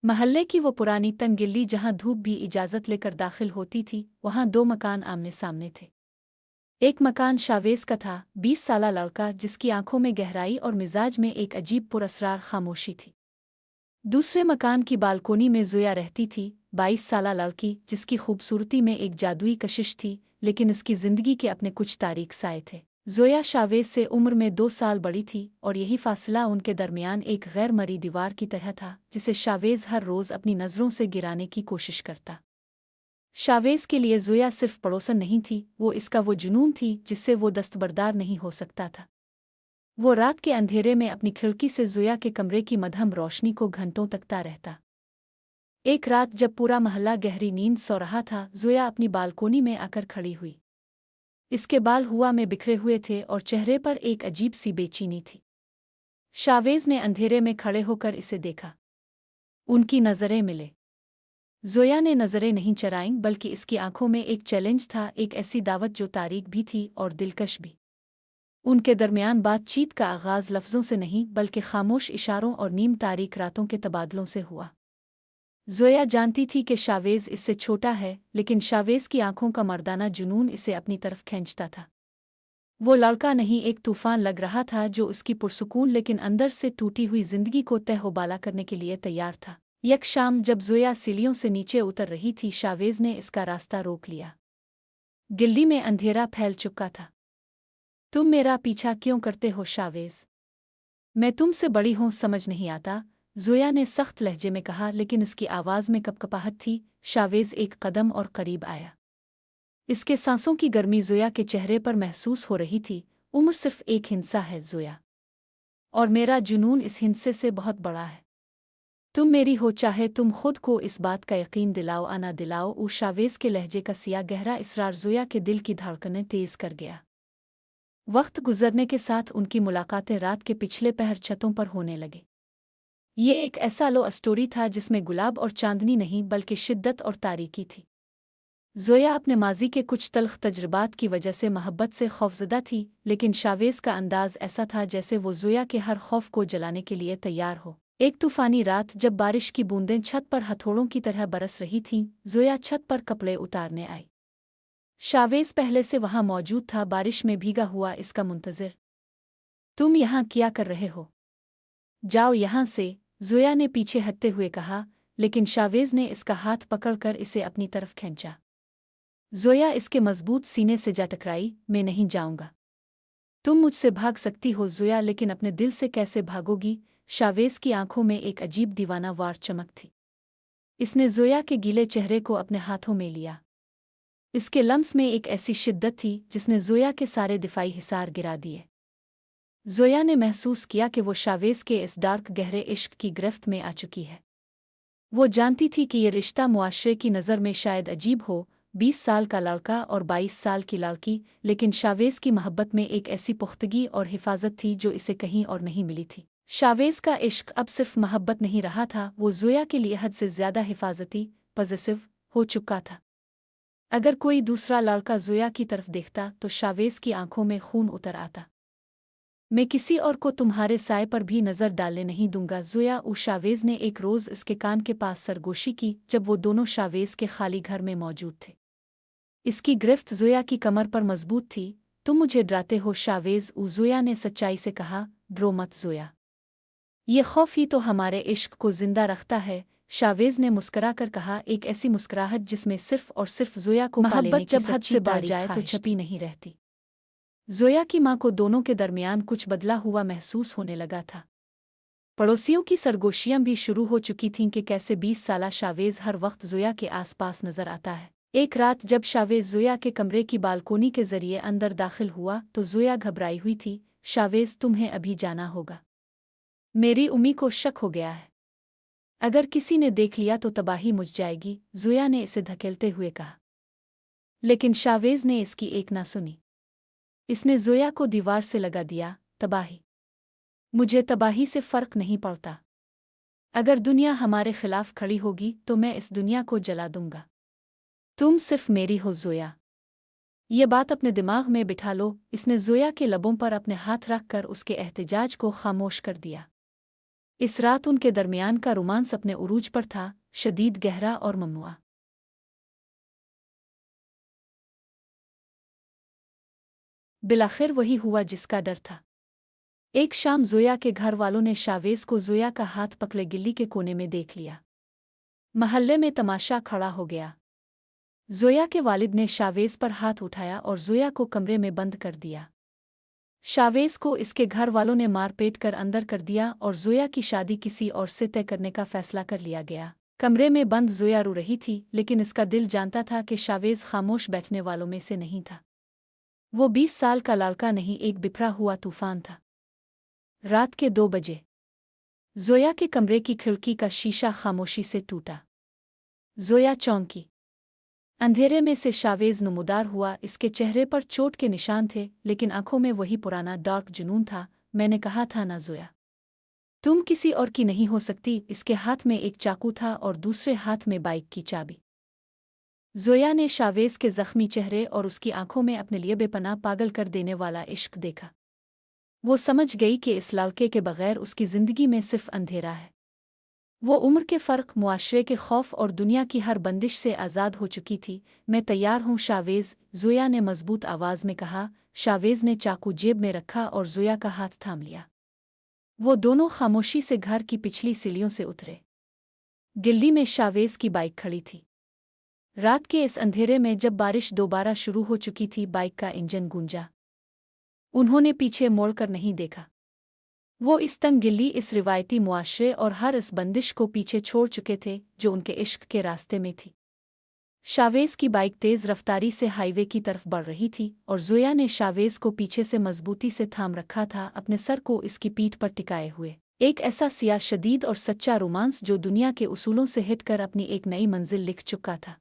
महल्ले की वो पुरानी तंग गिल्ली जहाँ धूप भी इजाज़त लेकर दाखिल होती थी, वहाँ दो मकान आमने सामने थे। एक मकान शावेज का था, 20 साला लड़का जिसकी आंखों में गहराई और मिजाज में एक अजीब पुरअसरार खामोशी थी। दूसरे मकान की बालकोनी में ज़ोया रहती थी, 22 साला लड़की जिसकी खूबसूरती में एक जादुई कशिश थी, लेकिन इसकी ज़िंदगी के अपने कुछ तारीक साए थे। ज़ोया शावेज से उम्र में 2 साल बड़ी थी और यही फासला उनके दरमियान एक गैर मरी दीवार की तरह था जिसे शावेज हर रोज़ अपनी नज़रों से गिराने की कोशिश करता। शावेज के लिए ज़ोया सिर्फ पड़ोसन नहीं थी, वो इसका वो जुनून थी जिससे वो दस्तबरदार नहीं हो सकता था। वो रात के अंधेरे में अपनी खिड़की से ज़ोया के कमरे की मद्धम रोशनी को घंटों तकता रहता। एक रात जब पूरा महल्ला गहरी नींद सो रहा था, ज़ोया अपनी बालकोनी में आकर खड़ी हुई। इसके बाल हुआ में बिखरे हुए थे और चेहरे पर एक अजीब सी बेचैनी थी। शावेज ने अंधेरे में खड़े होकर इसे देखा। उनकी नज़रें मिले। ज़ोया ने नज़रें नहीं चराईं, बल्कि इसकी आंखों में एक चैलेंज था, एक ऐसी दावत जो तारीक भी थी और दिलकश भी। उनके दरमियान बातचीत का आगाज़ लफ्ज़ों से नहीं, बल्कि खामोश इशारों और नीम तारीक रातों के तबादलों से हुआ। ज़ोया जानती थी कि शावेज इससे छोटा है, लेकिन शावेज की आंखों का मर्दाना जुनून इसे अपनी तरफ खींचता था। वो लड़का नहीं, एक तूफान लग रहा था जो उसकी पुरसुकून लेकिन अंदर से टूटी हुई जिंदगी को तहबाला करने के लिए तैयार था। एक शाम जब ज़ोया सीढ़ियों से नीचे उतर रही थी, शावेज ने इसका रास्ता रोक लिया। गिल्ली में अंधेरा फैल चुका था। तुम मेरा पीछा क्यों करते हो शावेज? मैं तुमसे बड़ी हूँ, समझ नहीं आता? ज़ोया ने सख्त लहजे में कहा, लेकिन इसकी आवाज़ में कपकपाहट थी। शावेज एक कदम और करीब आया। इसके सांसों की गर्मी ज़ोया के चेहरे पर महसूस हो रही थी। उम्र सिर्फ एक हिंसा है ज़ोया, और मेरा जुनून इस हिंसे से बहुत बड़ा है। तुम मेरी हो, चाहे तुम खुद को इस बात का यकीन दिलाओ आना दिलाओ। उस शावेज के लहजे का सिया गहरा इसरार ज़ोया के दिल की धड़कनें तेज़ कर गया। वक्त गुजरने के साथ उनकी मुलाकातें रात के पिछले पहर छतों पर होने लगे। ये एक ऐसा लो स्टोरी था जिसमें गुलाब और चांदनी नहीं, बल्कि शिद्दत और तारीकी थी। ज़ोया अपने माजी के कुछ तल्ख तजुर्बात की वजह से मोहब्बत से खौफज़दा थी, लेकिन शावेज का अंदाज़ ऐसा था जैसे वो ज़ोया के हर खौफ को जलाने के लिए तैयार हो। एक तूफ़ानी रात जब बारिश की बूंदें छत पर हथौड़ों की तरह बरस रही थीं, ज़ोया छत पर कपड़े उतारने आई। शावेज पहले से वहाँ मौजूद था, बारिश में भीगा हुआ, इसका मुंतज़िर। तुम यहाँ क्या कर रहे हो? जाओ यहाँ से, ज़ोया ने पीछे हटते हुए कहा, लेकिन शावेज ने इसका हाथ पकड़कर इसे अपनी तरफ खींचा। ज़ोया इसके मजबूत सीने से जा टकराई। मैं नहीं जाऊंगा। तुम मुझसे भाग सकती हो ज़ोया, लेकिन अपने दिल से कैसे भागोगी? शावेज की आंखों में एक अजीब दीवाना वार चमक थी। इसने ज़ोया के गीले चेहरे को अपने हाथों में लिया। इसके लम्स में एक ऐसी शिद्दत थी जिसने ज़ोया के सारे दिफाई हिसार गिरा दिए। ज़ोया ने महसूस किया कि वो शावेज के इस डार्क गहरे इश्क की गिरफ्त में आ चुकी है। वो जानती थी कि ये रिश्ता मुआशरे की नज़र में शायद अजीब हो, 20 साल का लड़का और 22 साल की लड़की, लेकिन शावेज की मोहब्बत में एक ऐसी पुख्तगी और हिफाजत थी जो इसे कहीं और नहीं मिली थी। शावेज का इश्क अब सिर्फ मोहब्बत नहीं रहा था, वो ज़ोया के लिए हद से ज़्यादा हिफाजती, पॉजिटिव हो चुका था। अगर कोई दूसरा लड़का ज़ोया की तरफ देखता तो शावेज की आंखों में खून उतर आता। मैं किसी और को तुम्हारे साए पर भी नज़र डालने नहीं दूंगा ज़ोया। शावेज ने एक रोज़ इसके कान के पास सरगोशी की जब वो दोनों शावेज के खाली घर में मौजूद थे। इसकी गिरफ्त ज़ोया की कमर पर मजबूत थी। तुम मुझे डराते हो शावेज, ज़ोया ने सच्चाई से कहा। डरो मत ज़ोया, ये खौफ ही तो हमारे इश्क को जिंदा रखता है, शावेज ने मुस्कराकर कहा, एक ऐसी मुस्कुराहट जिसमें सिर्फ और सिर्फ ज़ोया को मोहब्बत जब हद से बढ़ जाए तो छपी नहीं रहती। ज़ोया की माँ को दोनों के दरमियान कुछ बदला हुआ महसूस होने लगा था। पड़ोसियों की सरगोशियां भी शुरू हो चुकी थीं कि कैसे 20 साला शावेज हर वक्त ज़ोया के आसपास नजर आता है। एक रात जब शावेज ज़ोया के कमरे की बालकोनी के जरिए अंदर दाखिल हुआ तो ज़ोया घबराई हुई थी। शावेज, तुम्हें अभी जाना होगा। मेरी उम्मी को शक हो गया है। अगर किसी ने देख लिया तो तबाही मुझ जाएगी, ज़ोया ने इसे धकेलते हुए कहा। लेकिन शावेज ने इसकी एक ना सुनी। इसने ज़ोया को दीवार से लगा दिया। तबाही? मुझे तबाही से फ़र्क नहीं पड़ता। अगर दुनिया हमारे खिलाफ खड़ी होगी तो मैं इस दुनिया को जला दूंगा। तुम सिर्फ मेरी हो ज़ोया, ये बात अपने दिमाग में बिठा लो। इसने ज़ोया के लबों पर अपने हाथ रखकर उसके एहतिजाज को खामोश कर दिया। इस रात उनके दरमियान का रोमांस अपने उरूज पर था, शदीद गहरा और ममनुआ। बिलाखिर वही हुआ जिसका डर था। एक शाम जोया के घर वालों ने शावेज को जोया का हाथ पकड़े गिल्ली के कोने में देख लिया। महल्ले में तमाशा खड़ा हो गया। जोया के वालिद ने शावेज पर हाथ उठाया और जोया को कमरे में बंद कर दिया। शावेज को इसके घर वालों ने मारपीट कर अंदर कर दिया और जोया की शादी किसी और से तय करने का फैसला कर लिया गया। कमरे में बंद जोया रो रही थी, लेकिन इसका दिल जानता था कि शावेज खामोश बैठने वालों में से नहीं था। वो 20 साल का लड़का नहीं, एक बिखरा हुआ तूफान था। रात के 2 बजे जोया के कमरे की खिड़की का शीशा खामोशी से टूटा। जोया चौंकी। अंधेरे में से शावेज नमूदार हुआ। इसके चेहरे पर चोट के निशान थे, लेकिन आंखों में वही पुराना डार्क जुनून था। मैंने कहा था ना जोया, तुम किसी और की नहीं हो सकती। इसके हाथ में एक चाकू था और दूसरे हाथ में बाइक की चाबी। जोया ने शावेज के जख्मी चेहरे और उसकी आंखों में अपने लिए बेपनाह पागल कर देने वाला इश्क देखा। वो समझ गई कि इस लड़के के बगैर उसकी जिंदगी में सिर्फ अंधेरा है। वो उम्र के फ़र्क, मुआशरे के खौफ और दुनिया की हर बंदिश से आज़ाद हो चुकी थी। मैं तैयार हूँ शावेज, जोया ने मजबूत आवाज़ में कहा। शावेज ने चाकू जेब में रखा और जोया का हाथ थाम लिया। वो दोनों खामोशी से घर की पिछली सीढ़ियों से उतरे। गिल्ली में शावेज की बाइक खड़ी थी। रात के इस अंधेरे में जब बारिश दोबारा शुरू हो चुकी थी, बाइक का इंजन गूंजा। उन्होंने पीछे मोड़कर नहीं देखा। वो इस तंग गिल्ली, इस रिवायती मुआशरे और हर इस बंदिश को पीछे छोड़ चुके थे जो उनके इश्क के रास्ते में थी। शावेज की बाइक तेज़ रफ्तारी से हाईवे की तरफ बढ़ रही थी और जोया ने शावेज को पीछे से मजबूती से थाम रखा था, अपने सर को इसकी पीठ पर टिकाए हुए। एक ऐसा सिया, शदीद और सच्चा रोमांस जो दुनिया के उसूलों से हटकर अपनी एक नई मंजिल लिख चुका था।